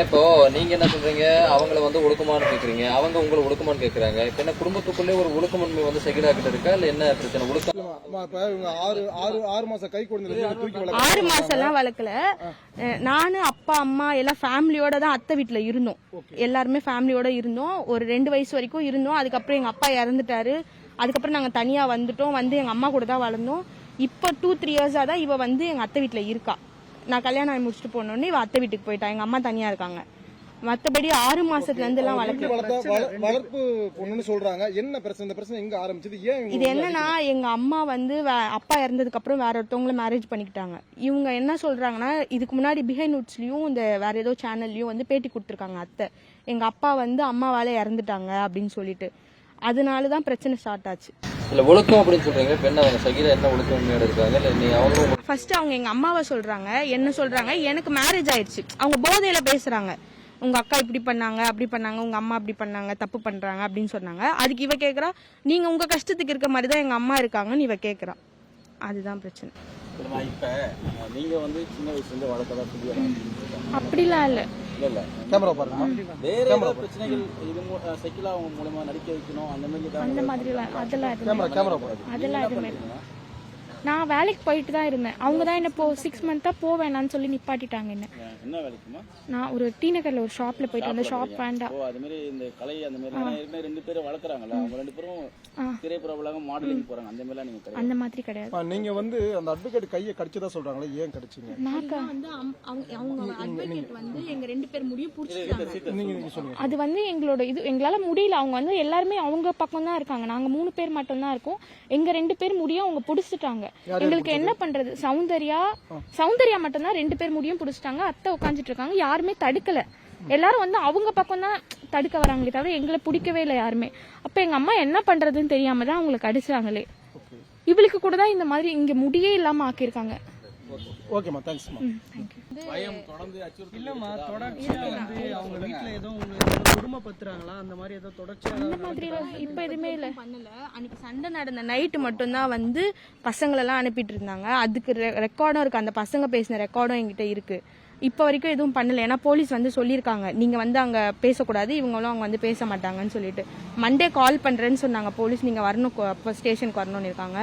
இப்போ நீங்க என்ன சொல்றீங்க, அவங்கள வந்து ஒழுக்கமானு கேக்குறீங்க, அவங்க உங்களை ஒழுக்கமானு கேக்குறாங்க. இப்ப என்ன குடும்பத்துக்குள்ளே ஒரு ஒழுக்கமன்மை வந்து சகிலா கிட்ட இருக்கா, இல்ல என்ன பிரச்சனை? ஒழுக்கம் ஆறு மாசம் கை குழந்தை தூக்கி 6 மாசம் எல்லாம் வளர்க்கல. நானு அப்பா அம்மா எல்லாம் ஃபேமிலியோட தான் அத்தை வீட்டுல இருந்தோம். எல்லாருமே ஃபேமிலியோட இருந்தோம். ஒரு 2 வயசு வரைக்கும் இருந்தோம். அதுக்கப்புறம் எங்க அப்பா இறந்துட்டாரு. அதுக்கப்புறம் நாங்க தனியா வந்துட்டோம். வந்து எங்க அம்மா கூட தான் வளர்ந்தோம். இப்ப 2-3 இயர்ஸா தான் இவ வந்து எங்க அத்தை வீட்டுல இருக்கா. நான் கல்யாணம் ஆகி முடிச்சுட்டு போனோடனே இவ அத்தை வீட்டுக்கு போயிட்டா. எங்க அம்மா தனியா இருக்காங்க. மத்தபடி 6 மாசத்துல இருந்து எல்லாம் வளர்ப்பு பொண்ணுன்னு சொல்றாங்க. என்ன பிரச்சனை? இந்த பிரச்சனை எங்க ஆரம்பிச்சது? ஏன் இது என்னன்னா, எங்க அம்மா வந்து அப்பா இறந்ததுக்கு அப்புறம் வேற ஒருத்தவங்களை மேரேஜ் பண்ணிக்கிட்டாங்க. இவங்க என்ன சொல்றாங்கன்னா, இதுக்கு முன்னாடி பிஹைண்ட் நூட்ஸ்லயும் இந்த வேற ஏதோ சேனல்லயும் வந்து பேட்டி கொடுத்துருக்காங்க அத்தை. எங்க அப்பா வந்து அம்மாவால இறந்துட்டாங்க அப்படின்னு சொல்லிட்டு. அதனாலதான் பிரச்சனை ஸ்டார்ட் ஆச்சு. இல்ல ஒழுக்கம் அப்படின்னு சொல்றீங்க. பெண் அவங்க சகிலா என்ன ஒழுக்கமோட இருக்காங்க? இல்ல நீ அவங்க ஃபர்ஸ்ட் அவங்க எங்க அம்மாவை சொல்றாங்க. என்ன சொல்றாங்க, எனக்கு மேரேஜ் ஆயிடுச்சு. அவங்க போதையில பேசுறாங்க. உங்க அக்கா இப்படி பண்ணாங்க, அப்படி பண்ணாங்க, உங்க அம்மா அப்படி பண்ணாங்க, தப்பு பண்றாங்க அப்படின்னு சொன்னாங்க. அதுக்கு இவ கேக்குறா, நீங்க உங்க கஷ்டத்துக்கு இருக்க மாதிரி தான் எங்க அம்மா இருக்காங்கன்னு இவ கேக்குறா. அதுதான் பிரச்சனை. இப்ப நீங்க வந்து சின்ன வயசுல இருந்து வளர்க்கதான் புதிய அப்படிலாம் இல்ல. கேமரா பாருங்க. வேற ஏதாவது பிரச்சனைகள் இது சைக்கிளா அவங்க மூலமா நடிக்க வைக்கணும் அந்த மாதிரி அதெல்லாம் கேமரா பாருங்க. அதெல்லாம் எதுவுமே இல்லை. நான் வேலைக்கு போயிட்டு தான் இருந்தேன். அவங்க தான் என்ன 6 மந்த்தா போவேணான்னு சொல்லி நிப்பாட்டிட்டாங்க. என்ன வேலைக்குமா? நான் ஒரு டி நகர்ல ஒரு ஷாப்ல போயிட்டு அந்த ஷாப் வேண்டாம். அது மாதிரி இந்த கலை அந்த மாதிரி 2 பேரும் வளர்க்குறாங்கல்ல, அவங்க 2 பேரும் திரைப்பரவலாக மாடலிங் போறாங்க. அந்த மாதிரிலாம் நீங்க கிடையாது? அந்த மாதிரி கிடையாது. நீங்க வந்து அந்த அட்வொகேட் கையை கடிச்சதா சொல்றாங்களே, ஏன் கடிச்சீங்க? நான் வந்து அவங்க அட்வொகேட் வந்து எங்க 2 பேர் முடியும் புடிச்சிட்டாங்க. நீங்க சொல்லுங்க. அது வந்து எங்களோட இது எங்களால முடியல. அவங்க வந்து எல்லாருமே அவங்க பக்கம் தான் இருக்காங்க. நாங்க 3 பேர் மட்டும் தான் இருக்கோம். எங்க 2 பேர் முடியும் அவங்க புடிச்சிட்டாங்க. எங்களுக்கு என்ன பண்றது? சௌந்தர்யா மட்டும் தான் 2 பேர் முடியும் புடிச்சிட்டாங்க. அத்தை உட்காந்துட்டு இருக்காங்க. யாருமே தடுக்கல. எல்லாரும் வந்து அவங்க பக்கம் தான் தடுக்க வராங்களே தவிர எங்களை பிடிக்கவே இல்லை யாருமே. அப்ப எங்க அம்மா என்ன பண்றதுன்னு தெரியாம தான் அவங்களுக்கு அடிச்சாங்களே. இவளுக்கு கூட தான் இந்த மாதிரி இங்க முடியே இல்லாம ஆக்கியிருக்காங்க. ஓகேமா, தேங்க்ஸ்மா. பயம் தொடர்ந்து இல்லம்மா, தொடர்ச்சியா வந்து அவங்க வீட்ல ஏதோ குடும்பப்படுத்துறாங்களா? அந்த மாதிரி ஏதோ தொடர்ச்சியா அந்த மாதிரி இப்ப எதுவுமே இல்ல பண்ணல. அன்னைக்கு சண்டை நடந்த நைட்டு மட்டும் தான் வந்து பசங்களெல்லாம் அனுப்பிட்டு இருந்தாங்க. அதுக்கு ரெக்கார்டும் இருக்கு. அந்த பசங்க பேசின ரெக்கார்டும் என்கிட்ட இருக்கு. இப்ப வரைக்கும் எதுவும் பண்ணல. ஏன்னா போலீஸ் வந்து சொல்லியிருக்காங்க, நீங்க வந்து அங்க பேசக்கூடாது, இவங்களும் அவங்க வந்து பேச மாட்டாங்கன்னு சொல்லிட்டு. மண்டே கால் பண்றேன்னு சொன்னாங்க போலீஸ். நீங்க வரணும், ஸ்டேஷனுக்கு வரணும்னு இருக்காங்க.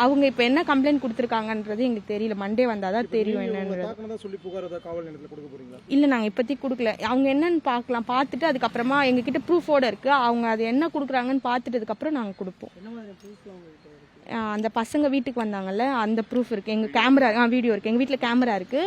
அவங்க இப்ப என்ன கம்ப்ளைண்ட் கொடுத்திருக்காங்கன்றது எங்களுக்கு தெரியல. மண்டே வந்தாதான் தெரியும் என்னன்னு. இல்ல, நாங்க இப்போதைக்கு கொடுக்கல. அவங்க என்னன்னு பாக்கலாம். பார்த்துட்டு அதுக்கப்புறமா எங்க கிட்ட ப்ரூஃபோட இருக்கு. அவங்க அது என்ன கொடுக்குறாங்கன்னு பார்த்துட்டதுக்கு அப்புறம் நாங்க கொடுப்போம். அந்த பசங்க வீட்டுக்கு வந்தாங்கல்ல, அந்த ப்ரூஃப் இருக்கு. எங்க கேமரா வீடியோ இருக்கு. எங்க வீட்டுல கேமரா இருக்கு.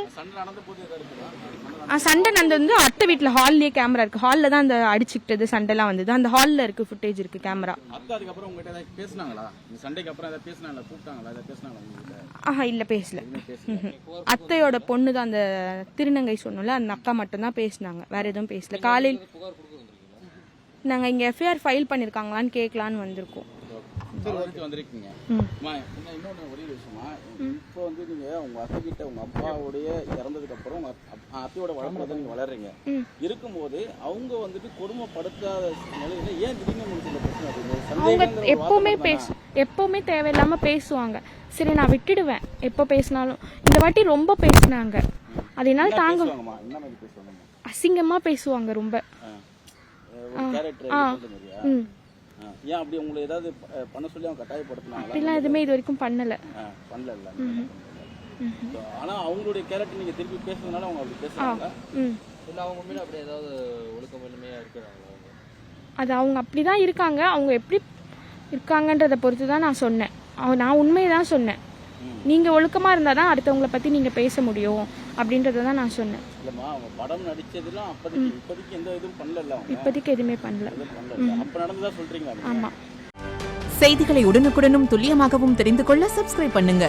சண்டை நடந்தது வந்து அத்தை வீட்டுல ஹால்லயே கேமரா இருக்கு. ஹால்ல தான் அந்த அடிச்சுக்கிட்டது சண்டை எல்லாம் வந்தது. அந்த ஹால்ல இருக்கு, ஃபுட்டேஜ் இருக்கு, கேமரா. அதுக்கப்புறம் உங்ககிட்ட ஏதாவது பேசினாங்களா? இந்த சண்டைக்கு அப்புறம் ஏதாவது பேசினாங்களா? கூப்பிட்டாங்களா? ஏதாவது பேசினாங்களா? இல்ல, பேசல. அத்தையோட பொண்ணு தான் அந்த திருநங்கை சொன்னோம்ல, அந்த அக்கா மட்டும் தான் பேசினாங்க. வேற எதுவும் பேசல. காலையில் நாங்க இங்க எஃப்ஐஆர் ஃபைல் பண்ணிருக்காங்களான்னு கேட்கலான்னு வந்திருக்கோம். வந்திருக்கீங்க. இன்னொன்னு ஒரே விஷயமா, இப்போ வந்து நீங்க உங்க அத்தை கிட்ட உங்க அப்பாவுடைய இறந்ததுக்கு அப்புறம் அத்தையோட வளர்ப்புறத நீங்க வளர்றீங்க. இருக்கும்போது அவங்க வந்துட்டு கொடுமைப்படுத்தாத நிலையில ஏன் திடீர்னு அவங்க எப்பவுமே தேவையில்லாம பேசுவாங்க. சரி, நான் விட்டுடுவேன் எப்ப பேசினாலும். இந்த வாட்டி ரொம்ப பேசினாங்க. அதனால தாங்க அசிங்கமா பேசுவாங்க ரொம்ப. ஏன் அப்படி உங்களை ஏதாவது பண்ண சொல்லி அவங்க கட்டாயப்படுத்தினாங்களா? அப்படிலாம் எதுவுமே இது வரைக்கும் பண்ணல. ஆனா அவங்களுடைய கேரக்டர் நீங்க திருப்பி பேசுறதுனால அவங்க அப்படி பேசுறாங்களா? இல்ல அவங்க மேல அப்படி ஏதாவது ஒழுக்கம் இல்லாமையா இருக்காங்களா? அது அவங்க அப்படிதான் இருக்காங்க. அவங்க எப்படி இருக்காங்கன்றத பொறுத்து தான் நான் சொன்னேன். நான் உண்மையை தான் சொன்னேன். நீங்க ஒழுக்கமா இருந்தாதான் அடுத்தவங்களை பத்தி நீங்க பேச முடியும் அப்படின்றத தான் நான் சொன்னேன். இல்லம்மா, அவங்க படம் நடிச்சதுலாம் இப்போதைக்கு எந்த இதுவும் பண்ணல. இப்போதைக்கு எதுவுமே பண்ணல. அப்ப நடந்ததா சொல்றீங்களா? ஆமா. செய்திகளை உடனுக்குடனும் துல்லியமாகவும் தெரிந்து கொள்ள சப்ஸ்கிரைப் பண்ணுங்க.